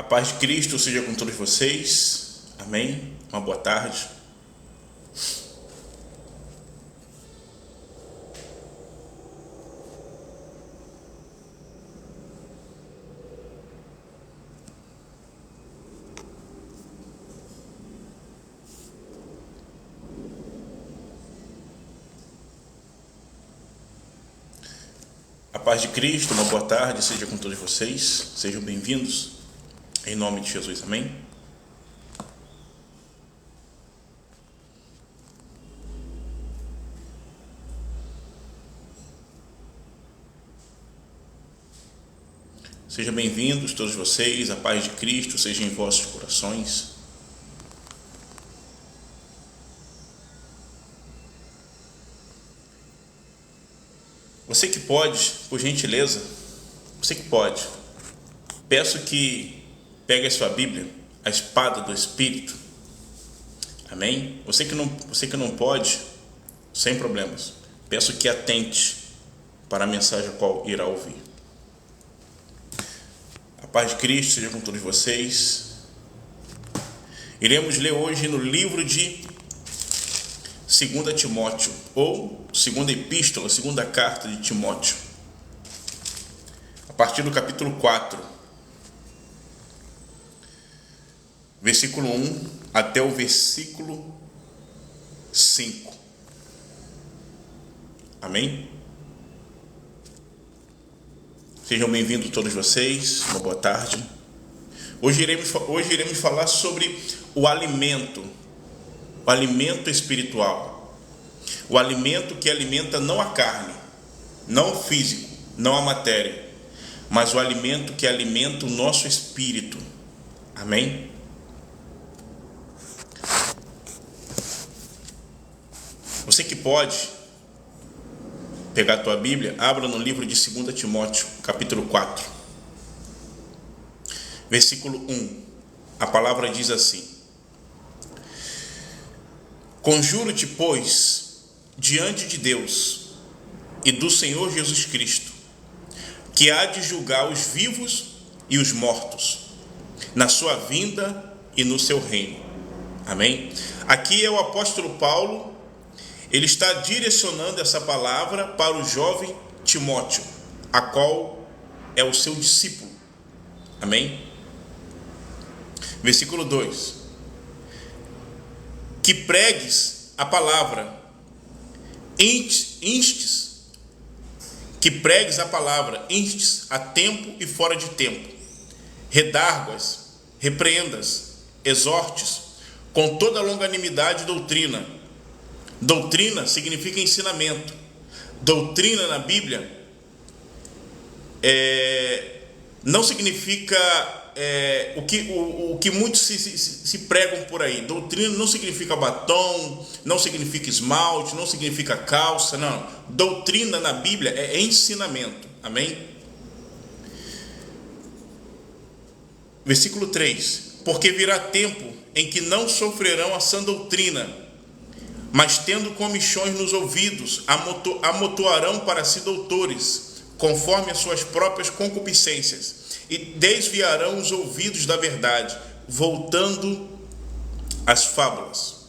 paz de Cristo seja com todos vocês. Amém. Uma boa tarde. A paz de Cristo, uma boa tarde seja com todos vocês. Sejam bem-vindos. Em nome de Jesus. Amém. Sejam bem-vindos todos vocês, a paz de Cristo seja em vossos corações. Você que pode, por gentileza, você que pode, peço que pegue a sua Bíblia, a espada do Espírito. Amém? Você que não pode, sem problemas, peço que atente para a mensagem a qual irá ouvir. A paz de Cristo seja com todos vocês. Iremos ler hoje no livro de 2 Timóteo, ou segunda epístola, segunda carta de Timóteo, a partir do capítulo 4, versículo 1 até o versículo 5. Amém? Sejam bem-vindos todos vocês, uma boa tarde. Hoje iremos falar sobre o alimento espiritual, o alimento que alimenta não a carne, não o físico, não a matéria, mas o alimento que alimenta o nosso espírito. Amém? Você que pode pegar a tua Bíblia, abra no livro de 2 Timóteo, capítulo 4, versículo 1. A palavra diz assim: Conjuro-te, pois, diante de Deus e do Senhor Jesus Cristo, que há de julgar os vivos e os mortos, na sua vinda e no seu reino. Amém? Aqui é o apóstolo Paulo. Ele está direcionando essa palavra para o jovem Timóteo, a qual é o seu discípulo. Amém? Versículo 2. Que pregues a palavra, instes a tempo e fora de tempo, redarguas, repreendas, exortes, com toda longanimidade e doutrina. Doutrina significa ensinamento. Doutrina na Bíblia não significa o que muitos se pregam por aí. Doutrina não significa batom, não significa esmalte, não significa calça, não. Doutrina na Bíblia é ensinamento. Amém? Versículo 3. Porque virá tempo em que não sofrerão a sã doutrina, mas tendo comichões nos ouvidos, amontoarão para si doutores, conforme as suas próprias concupiscências, e desviarão os ouvidos da verdade, voltando às fábulas.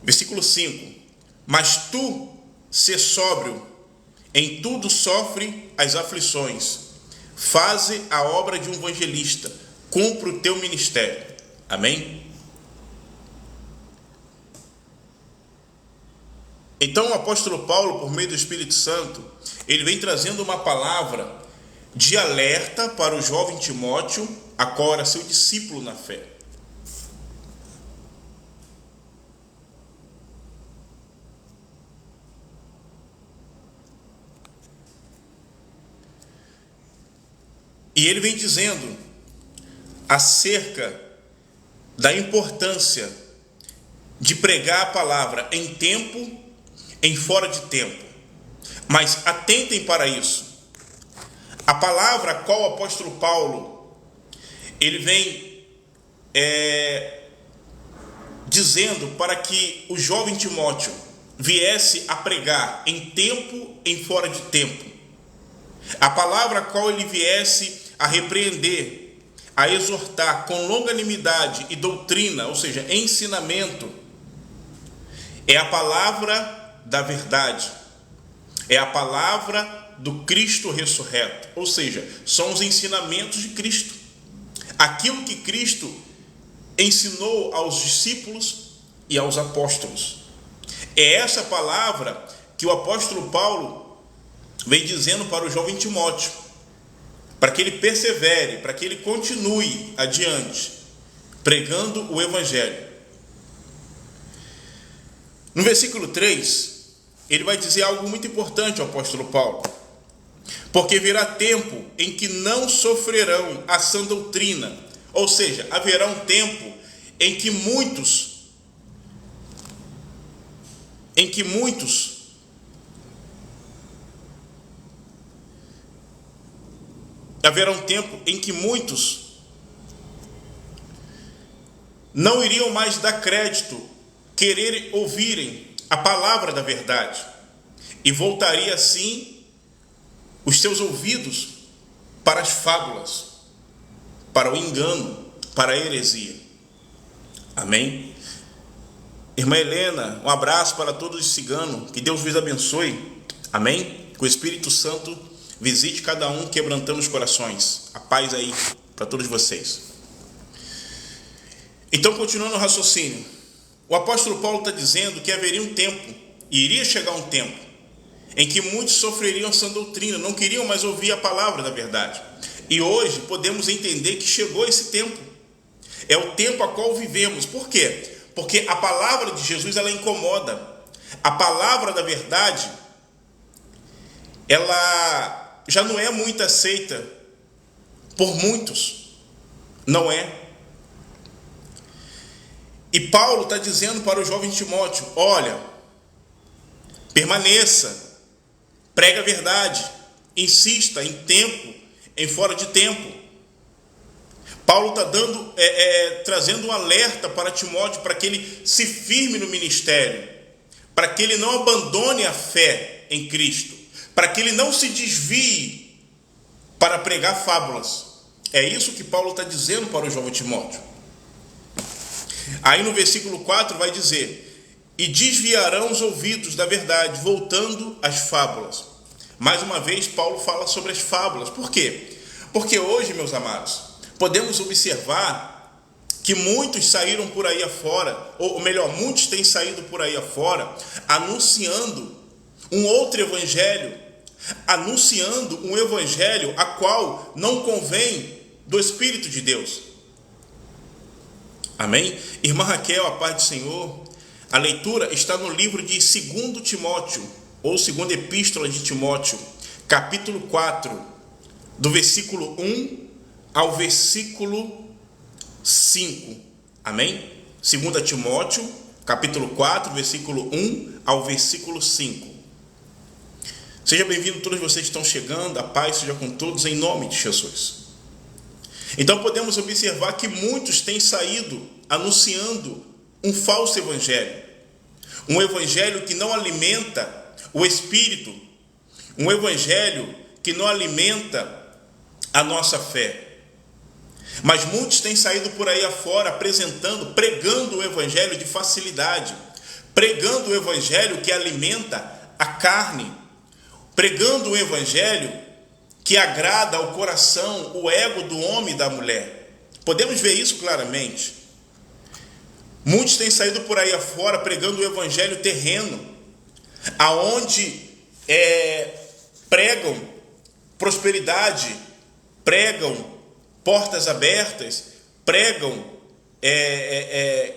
Versículo 5. Mas tu, sê sóbrio, em tudo sofre as aflições, faze a obra de um evangelista, cumpre o teu ministério. Amém? Então o apóstolo Paulo, por meio do Espírito Santo, ele vem trazendo uma palavra de alerta para o jovem Timóteo, a qual era seu discípulo na fé. E ele vem dizendo acerca da importância de pregar a palavra em tempo, em fora de tempo. Mas atentem para isso. A palavra a qual o apóstolo Paulo ele vem dizendo para que o jovem Timóteo viesse a pregar em tempo, em fora de tempo. A palavra a qual ele viesse a repreender a exortar com longanimidade e doutrina, ou seja, ensinamento, é a palavra da verdade, é a palavra do Cristo ressurreto, ou seja, são os ensinamentos de Cristo, aquilo que Cristo ensinou aos discípulos e aos apóstolos. É essa palavra que o apóstolo Paulo vem dizendo para o jovem Timóteo, para que ele persevere, para que ele continue adiante, pregando o Evangelho. No versículo 3, ele vai dizer algo muito importante ao apóstolo Paulo. Porque virá tempo em que não sofrerão a sã doutrina, ou seja, haverá um tempo em que muitos não iriam mais dar crédito, querer ouvirem a palavra da verdade, e voltaria assim os seus ouvidos para as fábulas, para o engano, para a heresia. Amém? Irmã Helena, um abraço para todos os ciganos, que Deus vos abençoe. Amém? Que o Espírito Santo visite cada um, quebrantando os corações. A paz aí para todos vocês. Então, continuando o raciocínio, o apóstolo Paulo está dizendo que haveria um tempo, e iria chegar um tempo, em que muitos sofreriam essa doutrina, não queriam mais ouvir a palavra da verdade. E hoje podemos entender que chegou esse tempo. É o tempo a qual vivemos. Por quê? Porque a palavra de Jesus, ela incomoda. A palavra da verdade, ela já não é muito aceita por muitos. Não é. E Paulo está dizendo para o jovem Timóteo, olha, permaneça, pregue a verdade, insista em tempo, em fora de tempo. Paulo está trazendo um alerta para Timóteo, para que ele se firme no ministério, para que ele não abandone a fé em Cristo, para que ele não se desvie para pregar fábulas. É isso que Paulo está dizendo para o jovem Timóteo. Aí no versículo 4 vai dizer, e desviarão os ouvidos da verdade, voltando às fábulas. Mais uma vez, Paulo fala sobre as fábulas. Por quê? Porque hoje, meus amados, podemos observar que muitos saíram por aí afora, ou melhor, muitos têm saído por aí afora, anunciando um outro evangelho, anunciando um evangelho a qual não convém do Espírito de Deus. Amém? Irmã Raquel, a paz do Senhor. A leitura está no livro de 2 Timóteo, ou segunda epístola de Timóteo, capítulo 4, do versículo 1 ao versículo 5. Amém? 2 Timóteo, capítulo 4, versículo 1 ao versículo 5. Seja bem-vindo todos vocês que estão chegando, a paz seja com todos em nome de Jesus. Então podemos observar que muitos têm saído anunciando um falso evangelho, um evangelho que não alimenta o espírito, um evangelho que não alimenta a nossa fé. Mas muitos têm saído por aí afora pregando o evangelho de facilidade, pregando o evangelho que alimenta a carne, pregando o evangelho que agrada ao coração, o ego do homem e da mulher. Podemos ver isso claramente. Muitos têm saído por aí afora pregando o evangelho terreno, aonde pregam prosperidade, pregam portas abertas, pregam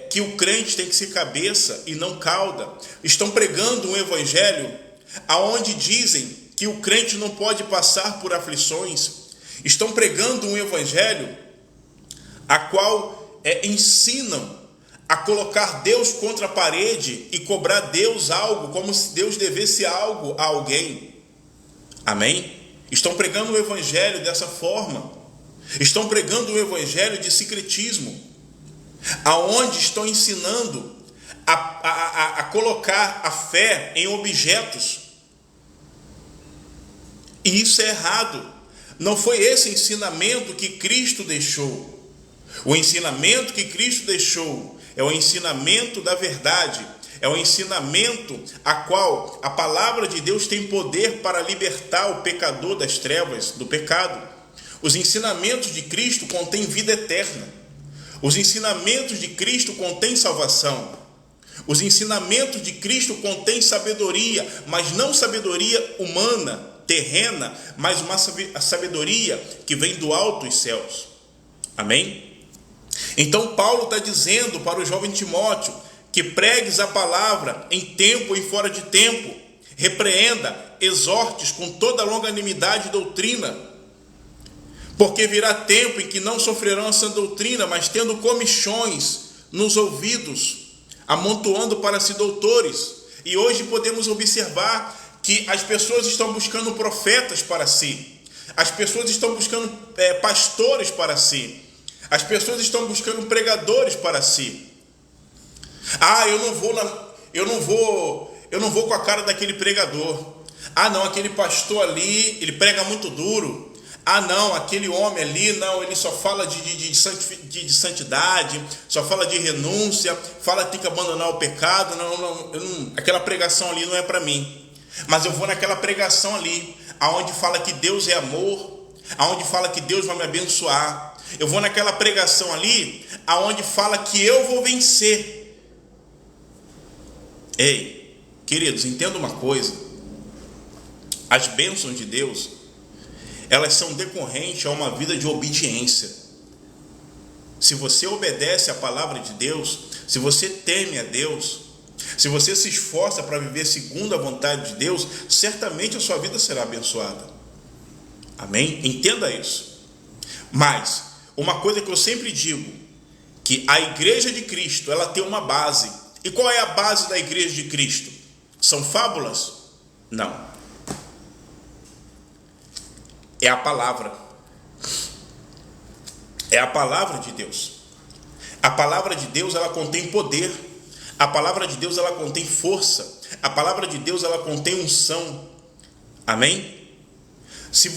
que o crente tem que ser cabeça e não cauda. Estão pregando um evangelho aonde dizem que o crente não pode passar por aflições. Estão pregando um evangelho a qual ensinam a colocar Deus contra a parede e cobrar Deus algo, como se Deus devesse algo a alguém. Amém? Estão pregando o evangelho dessa forma. Estão pregando o evangelho de secretismo, aonde estão ensinando a colocar a fé em objetos. E isso é errado. Não foi esse ensinamento que Cristo deixou. O ensinamento que Cristo deixou é o ensinamento da verdade, é o ensinamento a qual a palavra de Deus tem poder para libertar o pecador das trevas, do pecado. Os ensinamentos de Cristo contêm vida eterna. Os ensinamentos de Cristo contêm salvação. Os ensinamentos de Cristo contêm sabedoria, mas não sabedoria humana, terrena, mas uma sabedoria que vem do alto dos céus. Amém? Então Paulo está dizendo para o jovem Timóteo que pregues a palavra em tempo e fora de tempo, repreenda, exortes com toda longanimidade e doutrina, porque virá tempo em que não sofrerão essa doutrina, mas tendo comichões nos ouvidos, amontoando para si doutores. E hoje podemos observar que as pessoas estão buscando profetas para si, as pessoas estão buscando pastores para si, as pessoas estão buscando pregadores para si. Eu não vou com a cara daquele pregador. Não, aquele pastor ali, ele prega muito duro. Não, aquele homem ali, não, ele só fala de santidade, só fala de renúncia, fala que tem que abandonar o pecado. Aquela pregação ali não é para mim. Mas eu vou naquela pregação ali, aonde fala que Deus é amor, aonde fala que Deus vai me abençoar. Eu vou naquela pregação ali, aonde fala que eu vou vencer. Ei, queridos, entenda uma coisa. As bênçãos de Deus, elas são decorrentes a uma vida de obediência. Se você obedece à palavra de Deus, se você teme a Deus, se você se esforça para viver segundo a vontade de Deus, certamente a sua vida será abençoada. Amém? Entenda isso. Mas, uma coisa que eu sempre digo, que a igreja de Cristo, ela tem uma base. E qual é a base da igreja de Cristo? São fábulas? Não. É a palavra. É a palavra de Deus. A palavra de Deus, ela contém poder. A palavra de Deus, ela contém força. A palavra de Deus, ela contém unção. Amém? Se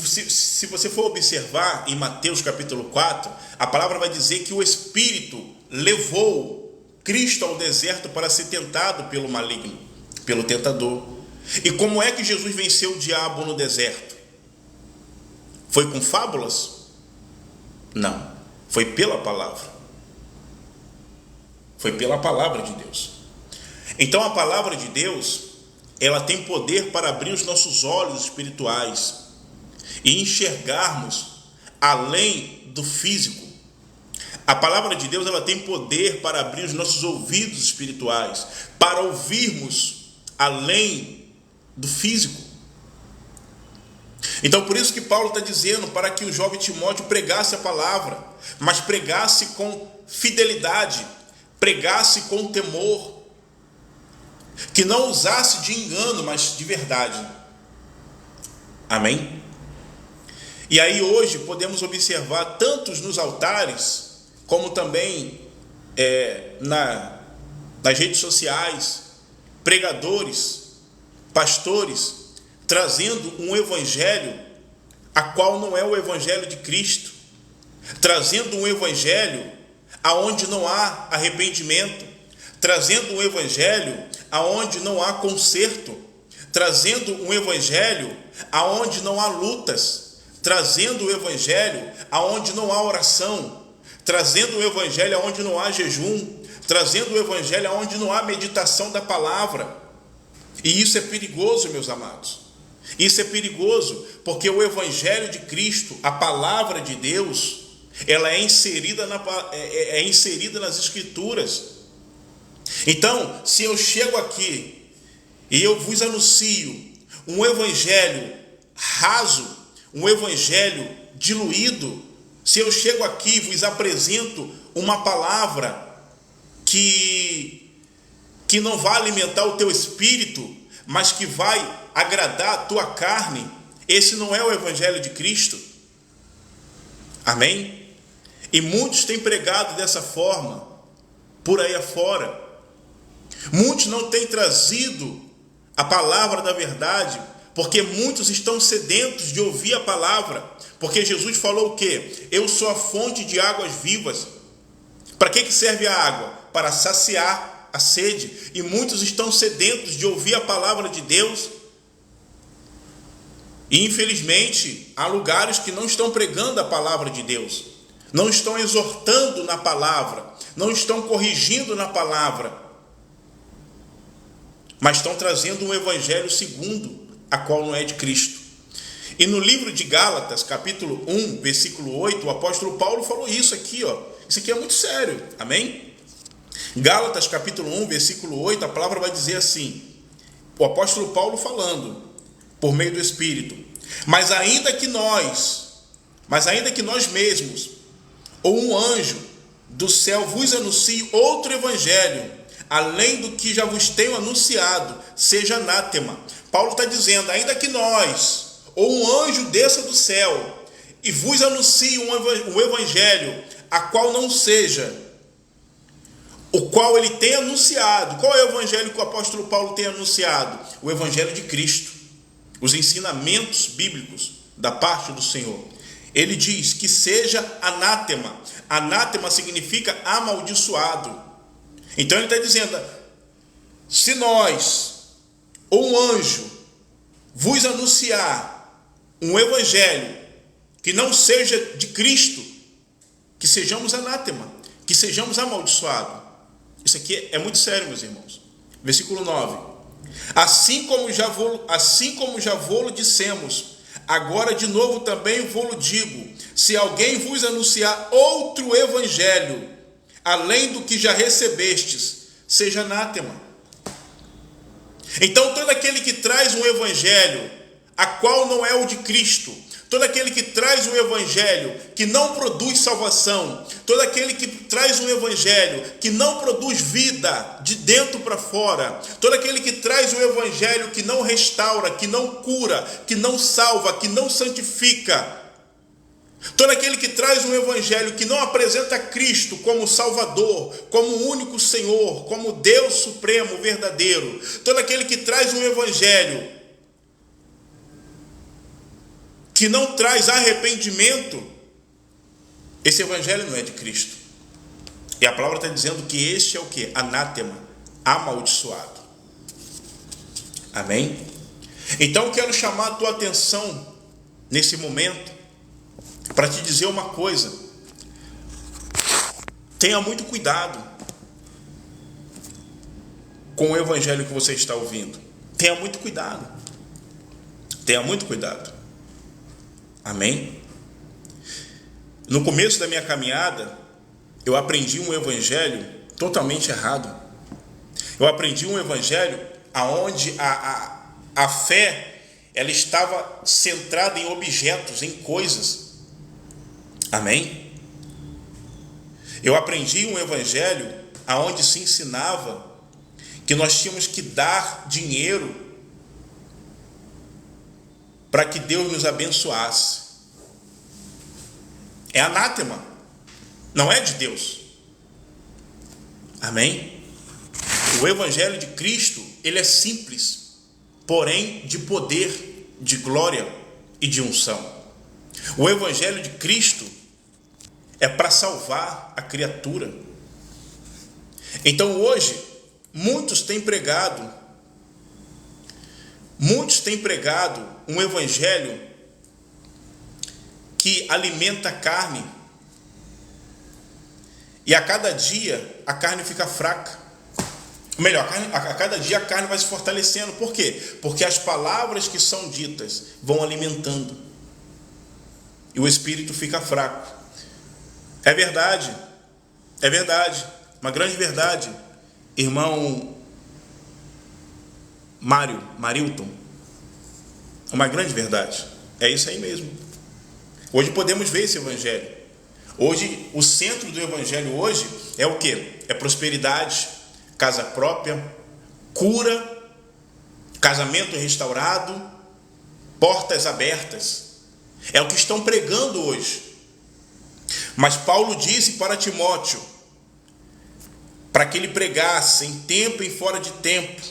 você for observar em Mateus capítulo 4, a palavra vai dizer que o Espírito levou Cristo ao deserto para ser tentado pelo maligno, pelo tentador. E como é que Jesus venceu o diabo no deserto? Foi com fábulas? Não. Foi pela palavra. Foi pela palavra de Deus. Então a palavra de Deus, ela tem poder para abrir os nossos olhos espirituais e enxergarmos além do físico. A palavra de Deus, ela tem poder para abrir os nossos ouvidos espirituais, para ouvirmos além do físico. Então, por isso que Paulo está dizendo para que o jovem Timóteo pregasse a palavra, mas pregasse com fidelidade, pregasse com temor, que não usasse de engano, mas de verdade. Amém? E aí hoje podemos observar tantos nos altares, como também nas redes sociais, pregadores, pastores, trazendo um evangelho a qual não é o evangelho de Cristo, trazendo um evangelho aonde não há arrependimento, trazendo um evangelho aonde não há conserto, trazendo um evangelho aonde não há lutas, trazendo o evangelho aonde não há oração, trazendo o evangelho aonde não há jejum, trazendo o evangelho aonde não há meditação da palavra. E isso é perigoso, meus amados. Isso é perigoso, porque o evangelho de Cristo, a palavra de Deus, ela é inserida nas escrituras. Então, se eu chego aqui e eu vos anuncio um evangelho raso, um evangelho diluído, se eu chego aqui e vos apresento uma palavra que não vai alimentar o teu espírito, mas que vai agradar a tua carne, esse não é o evangelho de Cristo. Amém? E muitos têm pregado dessa forma por aí afora. Muitos não têm trazido a palavra da verdade, porque muitos estão sedentos de ouvir a palavra, porque Jesus falou o quê? Eu sou a fonte de águas vivas. Para que serve a água? Para saciar a sede. E muitos estão sedentos de ouvir a palavra de Deus. E infelizmente, há lugares que não estão pregando a palavra de Deus. Não estão exortando na palavra. Não estão corrigindo na palavra. Mas estão trazendo um evangelho segundo, a qual não é de Cristo. E no livro de Gálatas, capítulo 1, versículo 8, o apóstolo Paulo falou isso aqui, ó. Isso aqui é muito sério, amém? Gálatas, capítulo 1, versículo 8, a palavra vai dizer assim, o apóstolo Paulo falando, por meio do Espírito, mas ainda que nós mesmos, ou um anjo do céu vos anuncie outro evangelho, além do que já vos tenho anunciado, seja anátema. Paulo está dizendo, ainda que nós, ou um anjo desça do céu e vos anuncie um evangelho, a qual não seja o qual ele tem anunciado. Qual é o evangelho que o apóstolo Paulo tem anunciado? O evangelho de Cristo, os ensinamentos bíblicos da parte do Senhor. Ele diz que seja anátema. Anátema significa amaldiçoado. Então ele está dizendo, se nós, ou um anjo, vos anunciar um evangelho que não seja de Cristo, que sejamos anátema, que sejamos amaldiçoados. Isso aqui é muito sério, meus irmãos. Versículo 9. Assim como já vô-lo dissemos, agora de novo também vô-lo digo, se alguém vos anunciar outro evangelho, além do que já recebestes, seja anátema. Então todo aquele que traz um evangelho, a qual não é o de Cristo, todo aquele que traz um evangelho que não produz salvação, todo aquele que traz um evangelho que não produz vida de dentro para fora, todo aquele que traz um evangelho que não restaura, que não cura, que não salva, que não santifica, todo aquele que traz um evangelho que não apresenta Cristo como Salvador, como único Senhor, como Deus supremo, verdadeiro, todo aquele que traz um evangelho que não traz arrependimento, esse evangelho não é de Cristo. E a palavra está dizendo que este é o que? Anátema, amaldiçoado. Amém? Então eu quero chamar a tua atenção nesse momento para te dizer uma coisa. Tenha muito cuidado com o evangelho que você está ouvindo. Tenha muito cuidado. Tenha muito cuidado. Amém? No começo da minha caminhada, eu aprendi um evangelho totalmente errado. Eu aprendi um evangelho onde a fé ela estava centrada em objetos, em coisas. Amém? Eu aprendi um evangelho onde se ensinava que nós tínhamos que dar dinheiro para que Deus nos abençoasse. É anátema, não é de Deus. Amém? O evangelho de Cristo, ele é simples, porém de poder, de glória e de unção. O evangelho de Cristo é para salvar a criatura. Então hoje, muitos têm pregado um evangelho que alimenta a carne. E a cada dia a carne fica fraca. Ou melhor, a cada dia a carne vai se fortalecendo. Por quê? Porque as palavras que são ditas vão alimentando. E o espírito fica fraco. É verdade. É verdade. Uma grande verdade. Irmão Marilton, uma grande verdade, é isso aí mesmo. Hoje podemos ver esse evangelho. Hoje, o centro do evangelho hoje é o quê? É prosperidade, casa própria, cura, casamento restaurado, portas abertas. É o que estão pregando hoje. Mas Paulo disse para Timóteo, para que ele pregasse em tempo e fora de tempo,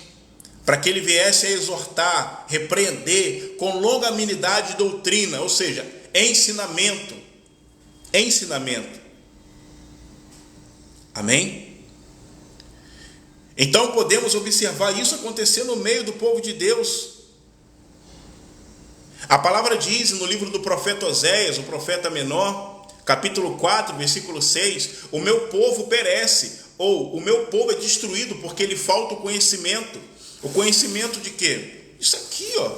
para que ele viesse a exortar, repreender com longanimidade de doutrina, ou seja, ensinamento. Amém? Então podemos observar isso acontecer no meio do povo de Deus. A palavra diz no livro do profeta Oséias, o profeta menor, capítulo 4, versículo 6, o meu povo perece, ou o meu povo é destruído porque lhe falta o conhecimento. O conhecimento de quê? Isso aqui, ó.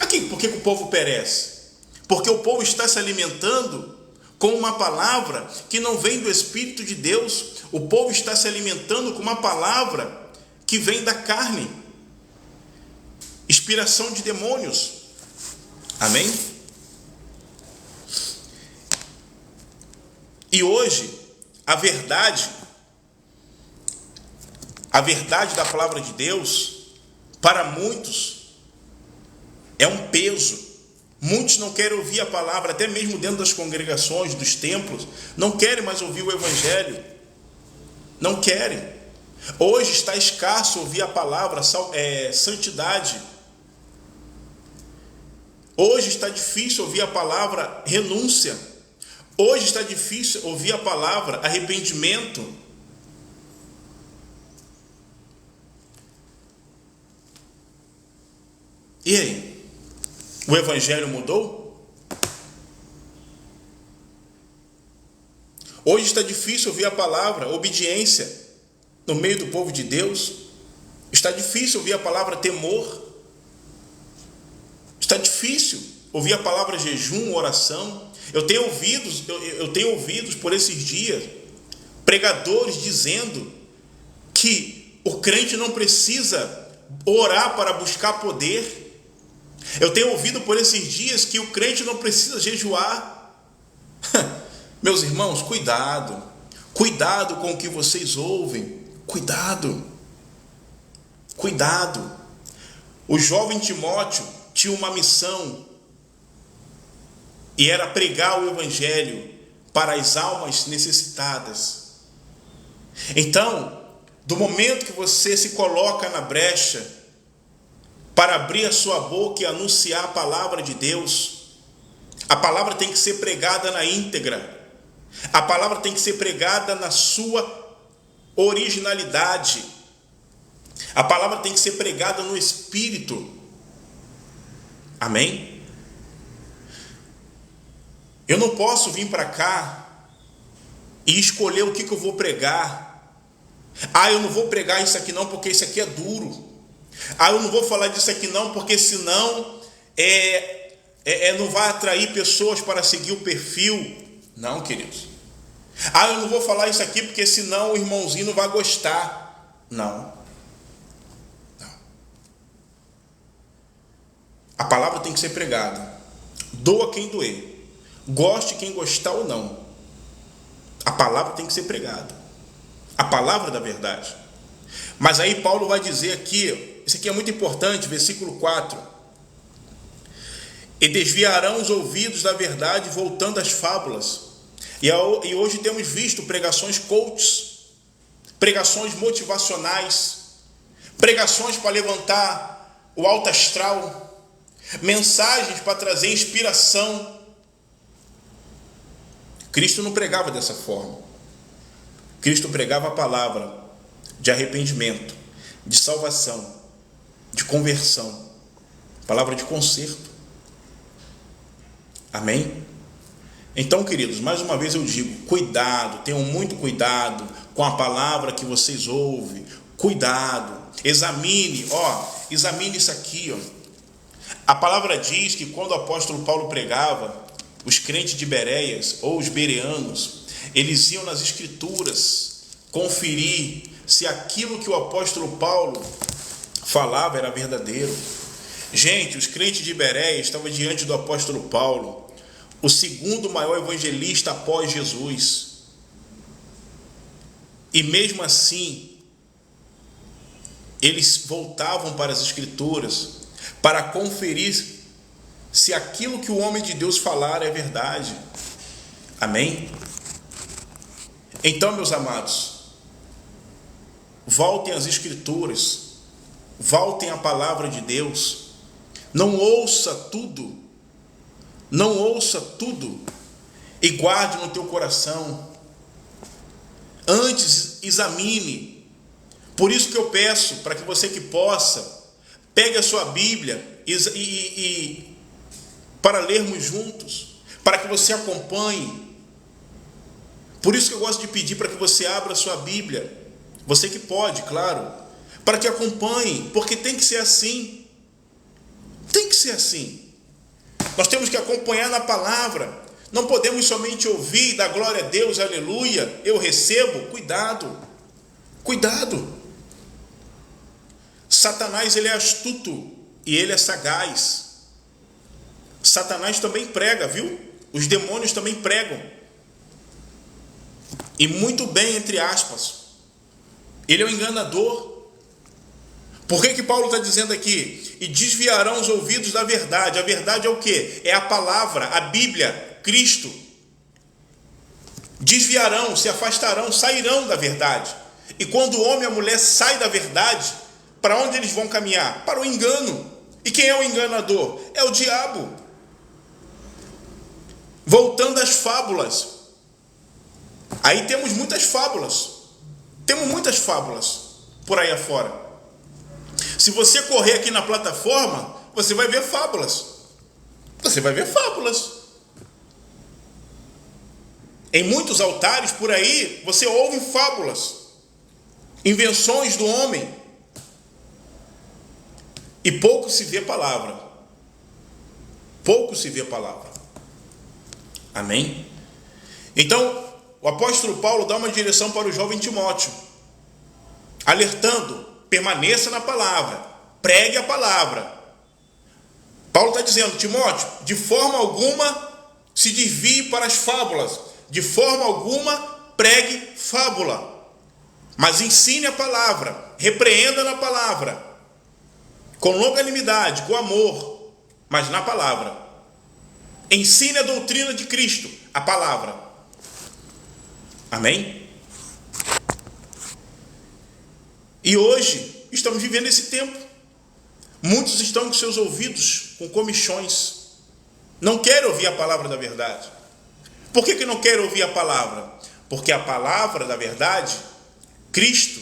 Aqui, por que o povo perece? Porque o povo está se alimentando com uma palavra que não vem do Espírito de Deus. O povo está se alimentando com uma palavra que vem da carne. Inspiração de demônios. Amém? E hoje, a verdade da palavra de Deus, para muitos, é um peso. Muitos não querem ouvir a palavra, até mesmo dentro das congregações, dos templos, não querem mais ouvir o Evangelho. Não querem. Hoje está escasso ouvir a palavra santidade. Hoje está difícil ouvir a palavra renúncia. Hoje está difícil ouvir a palavra arrependimento. E aí? O Evangelho mudou? Hoje está difícil ouvir a palavra obediência no meio do povo de Deus. Está difícil ouvir a palavra temor. Está difícil ouvir a palavra jejum, oração. Eu tenho ouvido por esses dias pregadores dizendo que o crente não precisa orar para buscar poder. Eu tenho ouvido por esses dias que o crente não precisa jejuar. Meus irmãos, cuidado. Cuidado com o que vocês ouvem. Cuidado. Cuidado. O jovem Timóteo tinha uma missão e era pregar o Evangelho para as almas necessitadas. Então, do momento que você se coloca na brecha para abrir a sua boca e anunciar a palavra de Deus, a palavra tem que ser pregada na íntegra, a palavra tem que ser pregada na sua originalidade, a palavra tem que ser pregada no Espírito. Amém? Eu não posso vir para cá e escolher o que eu vou pregar. Eu não vou pregar isso aqui não, porque isso aqui é duro. Eu não vou falar disso aqui não, porque senão não vai atrair pessoas para seguir o perfil. Não, queridos. Eu não vou falar isso aqui, porque senão o irmãozinho não vai gostar. Não. A palavra tem que ser pregada. Doa quem doer. Goste quem gostar ou não. A palavra tem que ser pregada. A palavra da verdade. Mas aí Paulo vai dizer aqui, isso aqui é muito importante, versículo 4. E desviarão os ouvidos da verdade, voltando às fábulas. E hoje temos visto pregações coaches, pregações motivacionais, pregações para levantar o alto astral, mensagens para trazer inspiração. Cristo não pregava dessa forma. Cristo pregava a palavra de arrependimento, de salvação, de conversão, palavra de conserto. Amém? Então, queridos, mais uma vez eu digo, cuidado, tenham muito cuidado com a palavra que vocês ouvem. Cuidado, examine isso aqui, A palavra diz que quando o apóstolo Paulo pregava, os crentes de Bereias ou os bereanos, eles iam nas escrituras conferir se aquilo que o apóstolo Paulo falava era verdadeiro. Gente, os crentes de Bereias estavam diante do apóstolo Paulo, o segundo maior evangelista após Jesus. E mesmo assim, eles voltavam para as escrituras para conferir se aquilo que o homem de Deus falar é verdade. Amém? Então, meus amados, voltem às escrituras, voltem à palavra de Deus. Não ouça tudo e guarde no teu coração. Antes, examine. Por isso que eu peço para que você que possa, pegue a sua Bíblia e para lermos juntos, para que você acompanhe. Por isso que eu gosto de pedir para que você abra a sua Bíblia, você que pode, claro, para que acompanhe, porque tem que ser assim. Tem que ser assim. Nós temos que acompanhar na palavra. Não podemos somente ouvir, dar glória a Deus, aleluia, eu recebo. Cuidado, cuidado. Satanás, ele é astuto e ele é sagaz. Satanás também prega, viu? Os demônios também pregam. E muito bem, entre aspas. Ele é um enganador. Por que Paulo está dizendo aqui? E desviarão os ouvidos da verdade. A verdade é o quê? É a palavra, a Bíblia, Cristo. Desviarão, se afastarão, sairão da verdade. E quando o homem e a mulher saem da verdade, para onde eles vão caminhar? Para o engano. E quem é o enganador? É o diabo. Voltando às fábulas. Aí temos muitas fábulas. Temos muitas fábulas por aí afora. Se você correr aqui na plataforma, você vai ver fábulas. Você vai ver fábulas. Em muitos altares por aí, você ouve fábulas. Invenções do homem. E pouco se vê palavra. Pouco se vê palavra. Amém? Então, o apóstolo Paulo dá uma direção para o jovem Timóteo, alertando: permaneça na palavra, pregue a palavra. Paulo está dizendo: Timóteo, de forma alguma se desvie para as fábulas, de forma alguma pregue fábula, mas ensine a palavra, repreenda na palavra, com longanimidade, com amor, mas na palavra. Ensine a doutrina de Cristo, a palavra. Amém? E hoje estamos vivendo esse tempo. Muitos estão com seus ouvidos com comichões. Não querem ouvir a palavra da verdade. Por que não querem ouvir a palavra? Porque a palavra da verdade, Cristo,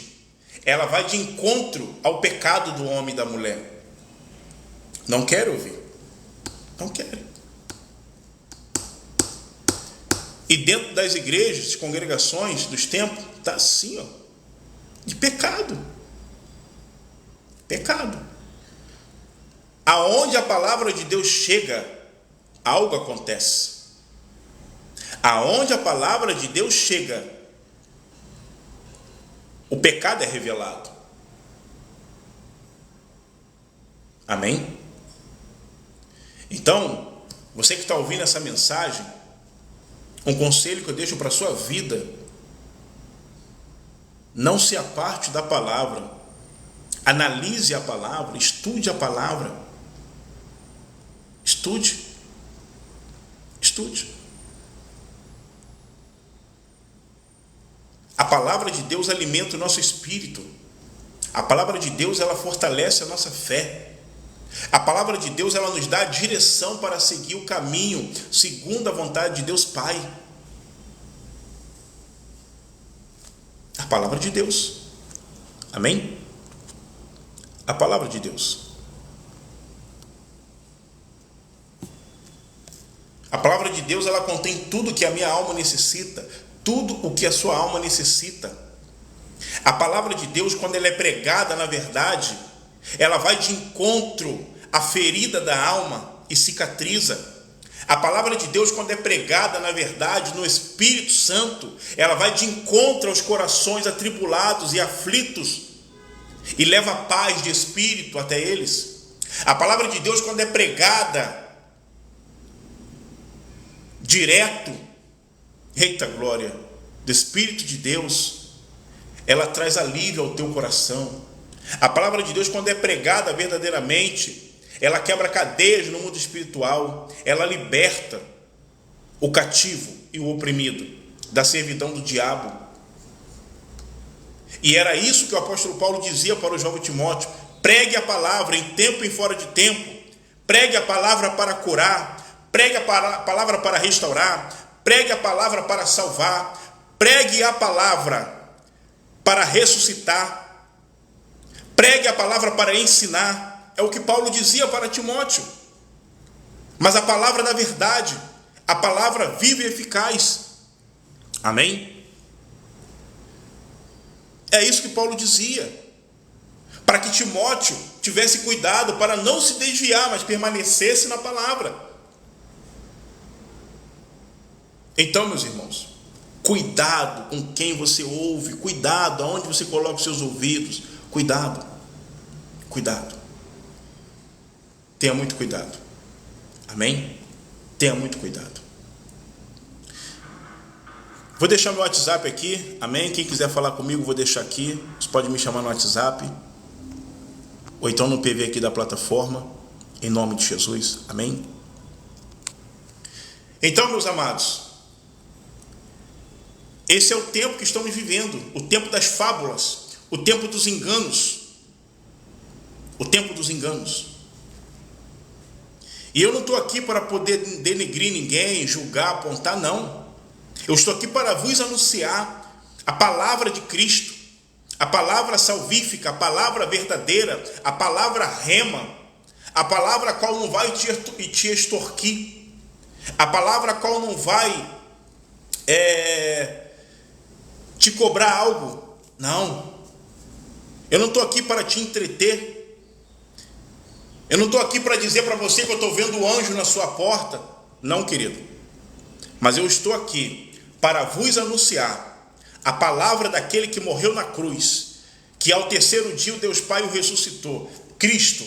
ela vai de encontro ao pecado do homem e da mulher. Não querem ouvir. Não querem. E dentro das igrejas, congregações, dos templos, está assim, ó, de pecado. Pecado. Aonde a palavra de Deus chega, algo acontece. Aonde a palavra de Deus chega, o pecado é revelado. Amém? Então, você que está ouvindo essa mensagem, um conselho que eu deixo para a sua vida: não se aparte da palavra, analise a palavra, estude a palavra, estude. A palavra de Deus alimenta o nosso espírito, a palavra de Deus, ela fortalece a nossa fé. A palavra de Deus, ela nos dá a direção para seguir o caminho segundo a vontade de Deus Pai. A palavra de Deus. Amém? A palavra de Deus. A palavra de Deus, ela contém tudo que a minha alma necessita, tudo o que a sua alma necessita. A palavra de Deus, quando ela é pregada na verdade, ela vai de encontro à ferida da alma e cicatriza. A palavra de Deus, quando é pregada na verdade, no Espírito Santo, ela vai de encontro aos corações atribulados e aflitos e leva paz de espírito até eles. A palavra de Deus, quando é pregada direto, eita glória, do Espírito de Deus, ela traz alívio ao teu coração. A palavra de Deus, quando é pregada verdadeiramente, ela quebra cadeias no mundo espiritual, ela liberta o cativo e o oprimido da servidão do diabo. E era isso que o apóstolo Paulo dizia para o jovem Timóteo: pregue a palavra em tempo e fora de tempo, pregue a palavra para curar, pregue a palavra para restaurar, pregue a palavra para salvar, Pregue a palavra para ressuscitar. Pregue a palavra para ensinar. É o que Paulo dizia para Timóteo. Mas a palavra da verdade, a palavra viva e eficaz. Amém? É isso que Paulo dizia. Para que Timóteo tivesse cuidado para não se desviar, mas permanecesse na palavra. Então, meus irmãos, cuidado com quem você ouve, cuidado aonde você coloca os seus ouvidos, cuidado, cuidado. Tenha muito cuidado. Amém? Tenha muito cuidado. Vou deixar meu WhatsApp aqui, amém? Quem quiser falar comigo, vou deixar aqui. Você pode me chamar no WhatsApp, ou então no PV aqui da plataforma, em nome de Jesus, amém? Então, meus amados, esse é o tempo que estamos vivendo, o tempo das fábulas, o tempo dos enganos, o tempo dos enganos. E eu não estou aqui para poder denegrir ninguém, julgar, apontar, não. Eu estou aqui para vos anunciar a palavra de Cristo, a palavra salvífica, a palavra verdadeira, a palavra rema, a palavra a qual não vai te extorquir, a palavra a qual não vai te cobrar algo. Não. Eu não estou aqui para te entreter. Eu não estou aqui para dizer para você que eu estou vendo o anjo na sua porta. Não, querido. Mas eu estou aqui para vos anunciar a palavra daquele que morreu na cruz, que ao terceiro dia o Deus Pai o ressuscitou, Cristo.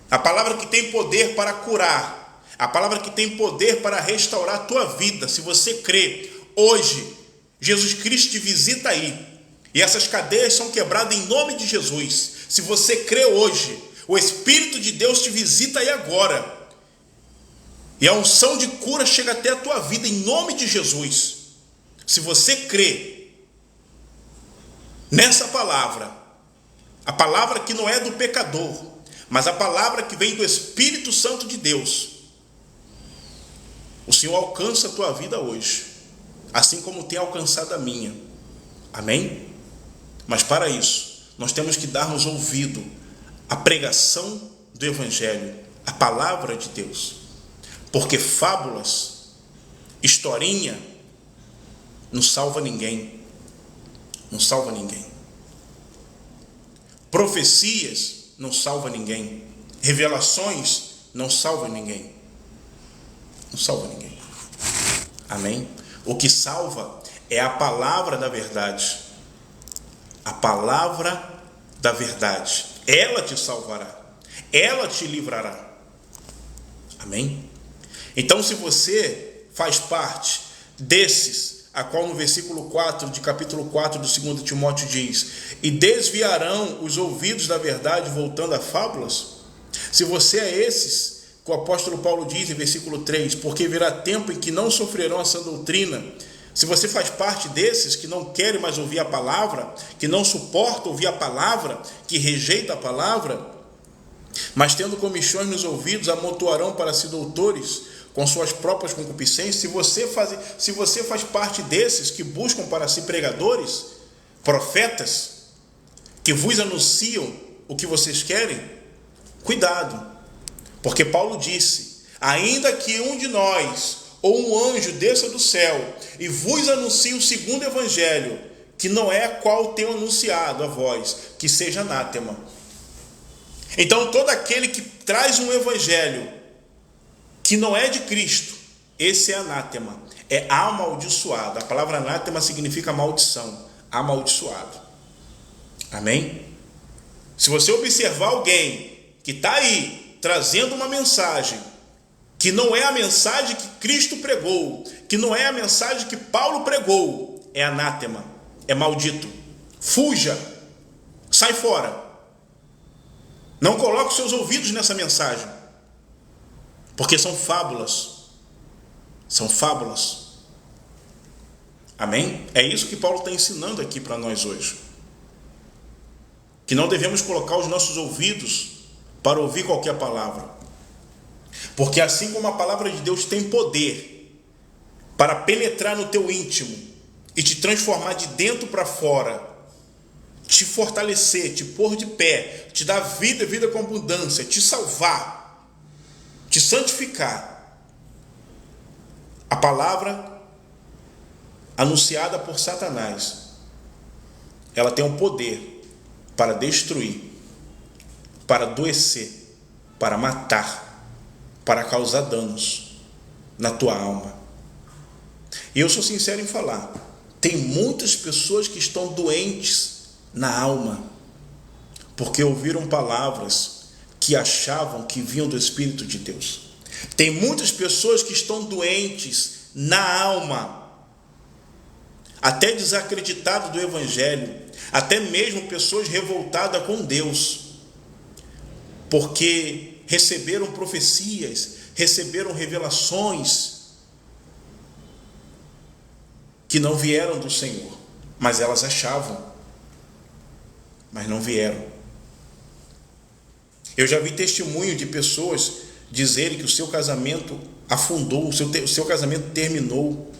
A palavra que tem poder para curar, a palavra que tem poder para restaurar a tua vida. Se você crê, hoje, Jesus Cristo te visita aí, e essas cadeias são quebradas em nome de Jesus. Se você crê hoje, o Espírito de Deus te visita aí agora, e a unção de cura chega até a tua vida em nome de Jesus. Se você crê nessa palavra, a palavra que não é do pecador, mas a palavra que vem do Espírito Santo de Deus, o Senhor alcança a tua vida hoje, assim como tem alcançado a minha. Amém? Mas para isso, nós temos que darmos ouvido à pregação do Evangelho, à palavra de Deus. Porque fábulas, historinha, não salva ninguém. Não salva ninguém. Profecias não salva ninguém. Revelações não salva ninguém. Não salva ninguém. Amém? O que salva é a palavra da verdade. A palavra da verdade. Ela te salvará. Ela te livrará. Amém? Então, se você faz parte desses, a qual no versículo 4 de capítulo 4 do 2 Timóteo diz: e desviarão os ouvidos da verdade voltando a fábulas. Se você é esses, que o apóstolo Paulo diz em versículo 3, porque virá tempo em que não sofrerão essa doutrina. Se você faz parte desses que não querem mais ouvir a palavra, que não suporta ouvir a palavra, que rejeita a palavra, mas tendo comichões nos ouvidos, amontoarão para si doutores, com suas próprias concupiscências. Se você faz parte desses que buscam para si pregadores, profetas, que vos anunciam o que vocês querem, cuidado, porque Paulo disse: ainda que um de nós ou um anjo desça do céu e vos anuncie o segundo evangelho, que não é qual tenho anunciado a vós, que seja anátema. Então todo aquele que traz um evangelho que não é de Cristo, esse é anátema, é amaldiçoado. A palavra anátema significa maldição, amaldiçoado. Amém? Se você observar alguém que está aí trazendo uma mensagem que não é a mensagem que Cristo pregou, que não é a mensagem que Paulo pregou, é anátema, é maldito. Fuja, sai fora. Não coloque os seus ouvidos nessa mensagem, porque são fábulas. São fábulas. Amém? É isso que Paulo está ensinando aqui para nós hoje. Que não devemos colocar os nossos ouvidos para ouvir qualquer palavra. Porque assim como a palavra de Deus tem poder para penetrar no teu íntimo e te transformar de dentro para fora, te fortalecer, te pôr de pé, te dar vida, vida com abundância, te salvar, te santificar. A palavra anunciada por Satanás, ela tem um poder para destruir, para adoecer, para matar, para causar danos na tua alma. E eu sou sincero em falar, tem muitas pessoas que estão doentes na alma, porque ouviram palavras que achavam que vinham do Espírito de Deus. Tem muitas pessoas que estão doentes na alma, até desacreditado do Evangelho, até mesmo pessoas revoltadas com Deus, porque receberam profecias, receberam revelações que não vieram do Senhor, mas elas achavam, mas não vieram. Eu já vi testemunho de pessoas dizerem que o seu casamento afundou, o seu casamento terminou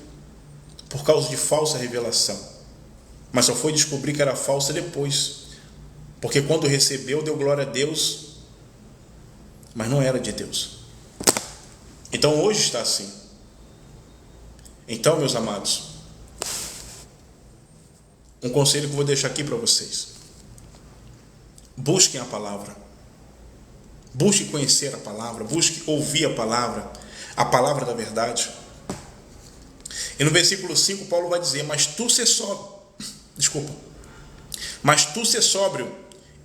por causa de falsa revelação, mas só foi descobrir que era falsa depois, porque quando recebeu, deu glória a Deus, mas não era de Deus. Então hoje está assim. Então, meus amados, um conselho que eu vou deixar aqui para vocês: busquem a palavra, busque conhecer a palavra, busque ouvir a palavra da verdade. E no versículo 5 Paulo vai dizer: mas tu ser sóbrio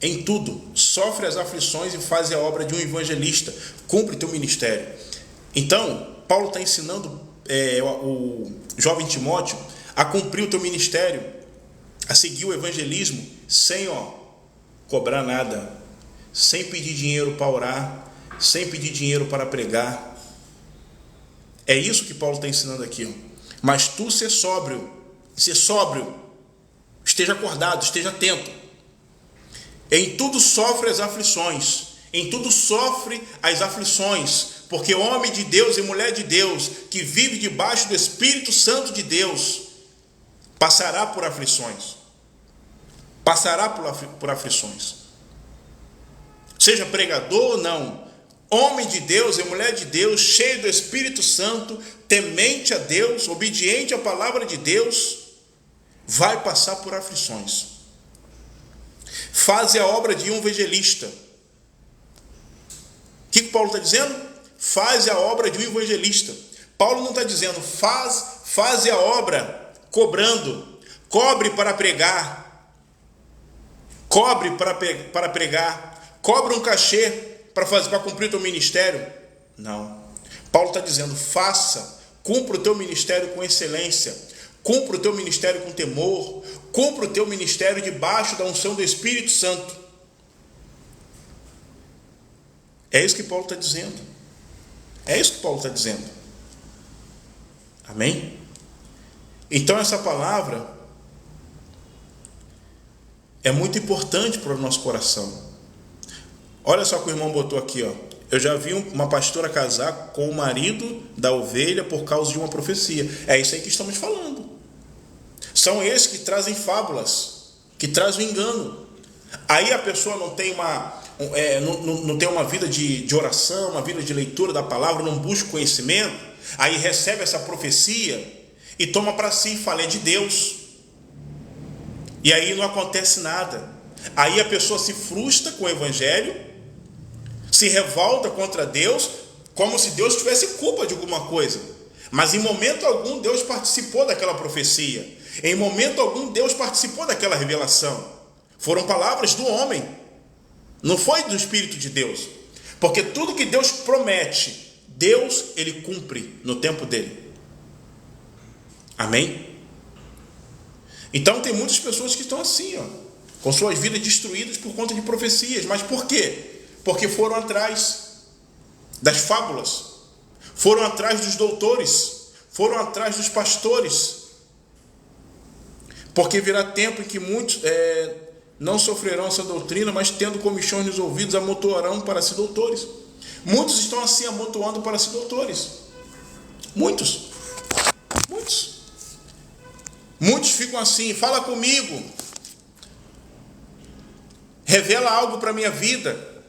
em tudo, sofre as aflições e faz a obra de um evangelista, cumpre teu ministério. Então Paulo está ensinando o jovem Timóteo a cumprir o teu ministério, a seguir o evangelismo sem cobrar nada, sem pedir dinheiro para orar, sem pedir dinheiro para pregar. É isso que Paulo está ensinando aqui. Mas tu ser sóbrio, esteja acordado, esteja atento. Em tudo sofre as aflições, porque homem de Deus e mulher de Deus que vive debaixo do Espírito Santo de Deus passará por aflições. Seja pregador ou não, homem de Deus e mulher de Deus, cheio do Espírito Santo, temente a Deus, obediente à palavra de Deus, vai passar por aflições. Faze a obra de um evangelista. O que Paulo está dizendo? Faze a obra de um evangelista. Paulo não está dizendo faze a obra cobrando, cobre para pregar, cobre um cachê para cumprir o teu ministério. Não. Paulo está dizendo: cumpra o teu ministério com excelência, cumpra o teu ministério com temor, cumpra o teu ministério debaixo da unção do Espírito Santo. É isso que Paulo está dizendo. Amém? Então essa palavra é muito importante para o nosso coração. Olha só o que o irmão botou aqui, Eu já vi uma pastora casar com o marido da ovelha por causa de uma profecia. É isso aí que estamos falando. São esses que trazem fábulas, que trazem engano. Aí a pessoa não tem uma vida de oração, uma vida de leitura da palavra, não busca conhecimento, aí recebe essa profecia e toma para si e fala: é de Deus. E aí não acontece nada. Aí a pessoa se frustra com o evangelho, se revolta contra Deus, como se Deus tivesse culpa de alguma coisa. Mas em momento algum Deus participou daquela profecia. Em momento algum Deus participou daquela revelação. Foram palavras do homem, não foi do Espírito de Deus. Porque tudo que Deus promete, Deus, ele cumpre no tempo dele. Amém? Então tem muitas pessoas que estão assim, com suas vidas destruídas por conta de profecias. Mas por quê? Porque foram atrás das fábulas, foram atrás dos doutores, foram atrás dos pastores. Porque virá tempo em que muitos não sofrerão essa doutrina, mas tendo comichões nos ouvidos, amontoarão para si doutores. Muitos estão assim amontoando para si doutores. Muitos. Muitos ficam assim: fala comigo, revela algo para a minha vida,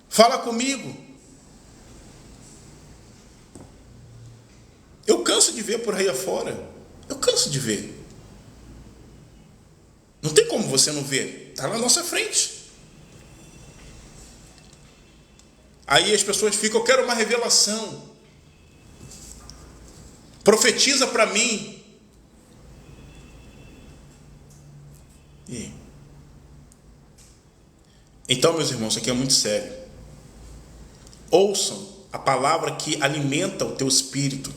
fala comigo. Eu canso de ver por aí afora, eu canso de ver. Não tem como você não ver, está na nossa frente. Aí as pessoas ficam: eu quero uma revelação, profetiza para mim. Então, meus irmãos, isso aqui é muito sério. Ouçam a palavra que alimenta o teu espírito.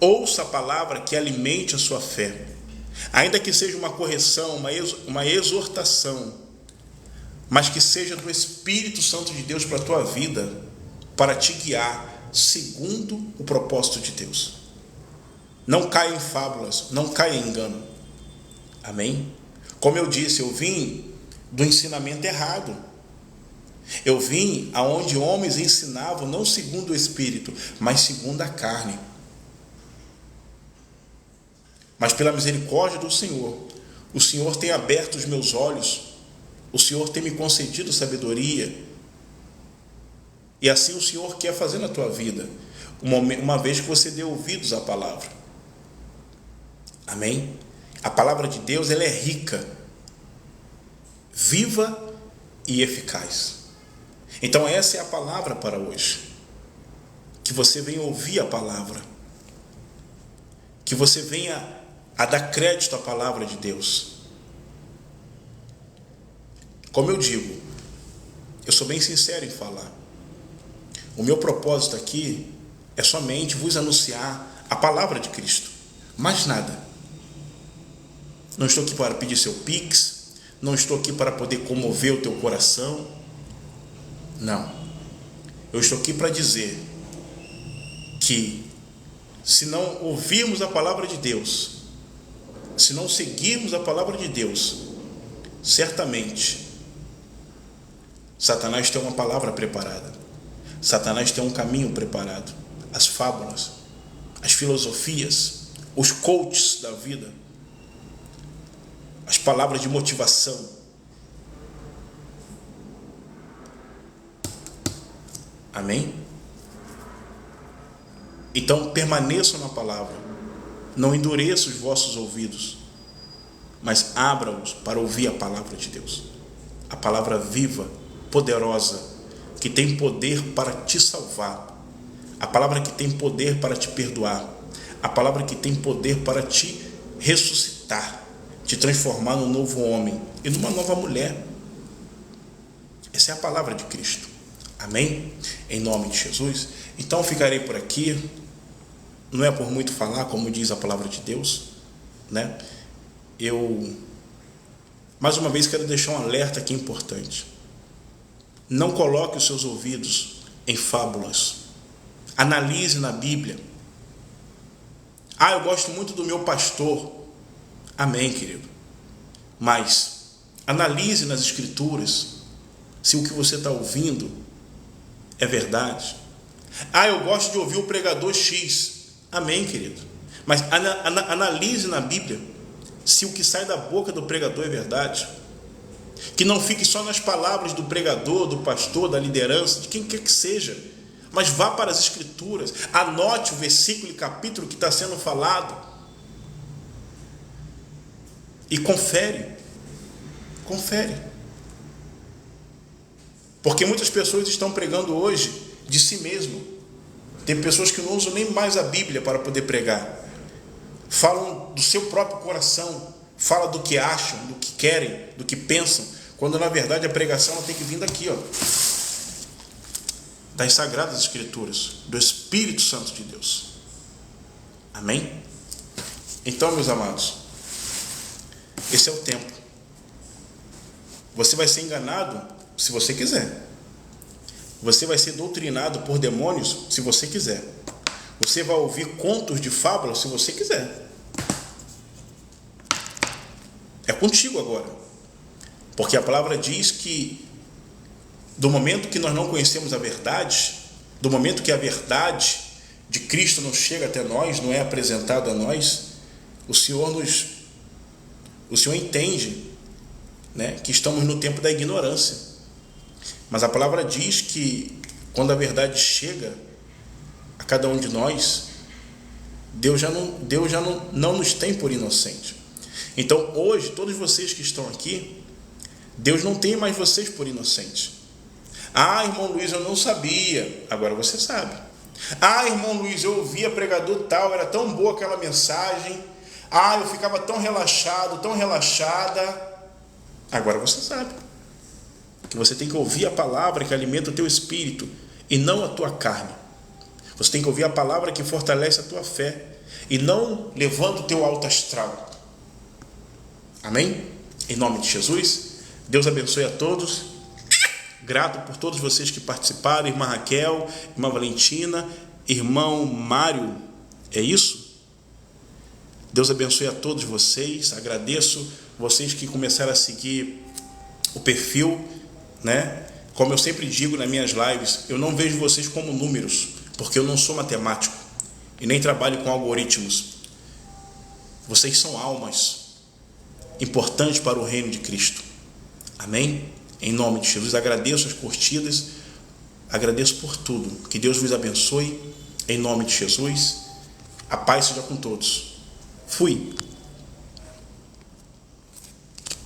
Ouça a palavra que alimente a sua fé. Ainda que seja uma correção, uma exortação, mas que seja do Espírito Santo de Deus para a tua vida, para te guiar segundo o propósito de Deus. Não caia em fábulas, não caia em engano. Amém? Como eu disse, eu vim do ensinamento errado. Eu vim aonde homens ensinavam não segundo o Espírito, mas segundo a carne. Mas pela misericórdia do Senhor, o Senhor tem aberto os meus olhos, o Senhor tem me concedido sabedoria, e assim o Senhor quer fazer na tua vida, uma vez que você dê ouvidos à palavra. Amém? A palavra de Deus, ela é rica, viva e eficaz. Então essa é a palavra para hoje. Que você venha ouvir a palavra, que você venha a dar crédito à palavra de Deus. Como eu digo, eu sou bem sincero em falar. O meu propósito aqui é somente vos anunciar a palavra de Cristo, mais nada. Não estou aqui para pedir seu pix, não estou aqui para poder comover o teu coração. Não. Eu estou aqui para dizer que se não ouvirmos a palavra de Deus, se não seguirmos a palavra de Deus, certamente Satanás tem uma palavra preparada, Satanás tem um caminho preparado. As fábulas, as filosofias, os coaches da vida, as palavras de motivação. Amém? Então permaneçam na palavra, não endureça os vossos ouvidos, mas abra-os para ouvir a palavra de Deus, a palavra viva, poderosa, que tem poder para te salvar, a palavra que tem poder para te perdoar, a palavra que tem poder para te ressuscitar, te transformar num novo homem e numa nova mulher. Essa é a palavra de Cristo. Amém? Em nome de Jesus. Então ficarei por aqui. Não é por muito falar, como diz a palavra de Deus, né? Eu, mais uma vez, quero deixar um alerta aqui importante. Não coloque os seus ouvidos em fábulas. Analise na Bíblia. Eu gosto muito do meu pastor. Amém, querido. Mas analise nas Escrituras se o que você está ouvindo é verdade. Eu gosto de ouvir o pregador X. Amém, querido. Mas analise na Bíblia se o que sai da boca do pregador é verdade. Que não fique só nas palavras do pregador, do pastor, da liderança, de quem quer que seja, mas vá para as Escrituras, anote o versículo e capítulo que está sendo falado e confere. Porque muitas pessoas estão pregando hoje de si mesmo. Tem pessoas que não usam nem mais a Bíblia para poder pregar. Falam do seu próprio coração, falam do que acham, do que querem, do que pensam, quando na verdade a pregação tem que vir daqui, das Sagradas Escrituras, do Espírito Santo de Deus. Amém? Então, meus amados, esse é o tempo. Você vai ser enganado se você quiser. Você vai ser doutrinado por demônios se você quiser. Você vai ouvir contos de fábulas se você quiser. É contigo agora. Porque a palavra diz que do momento que nós não conhecemos a verdade, do momento que a verdade de Cristo não chega até nós, não é apresentado a nós, o Senhor entende, né, que estamos no tempo da ignorância. Mas a palavra diz que quando a verdade chega a cada um de nós, Deus já não nos tem por inocente. Então hoje, todos vocês que estão aqui, Deus não tem mais vocês por inocentes. Ah, irmão Luiz, eu não sabia. Agora você sabe. Ah, irmão Luiz, eu ouvia pregador tal, era tão boa aquela mensagem. Ah, eu ficava tão relaxado, tão relaxada. Agora você sabe que você tem que ouvir a palavra que alimenta o teu espírito e não a tua carne. Você tem que ouvir a palavra que fortalece a tua fé e não levanta o teu alto astral. Amém? Em nome de Jesus, Deus abençoe a todos. Grato por todos vocês que participaram, irmã Raquel, irmã Valentina, irmão Mário, é isso? Deus abençoe a todos vocês. Agradeço vocês que começaram a seguir o perfil, né? Como eu sempre digo nas minhas lives, eu não vejo vocês como números, porque eu não sou matemático e nem trabalho com algoritmos. Vocês são almas importantes para o reino de Cristo. Amém? Em nome de Jesus, agradeço as curtidas, agradeço por tudo. Que Deus vos abençoe. Em nome de Jesus, a paz seja com todos. Fui.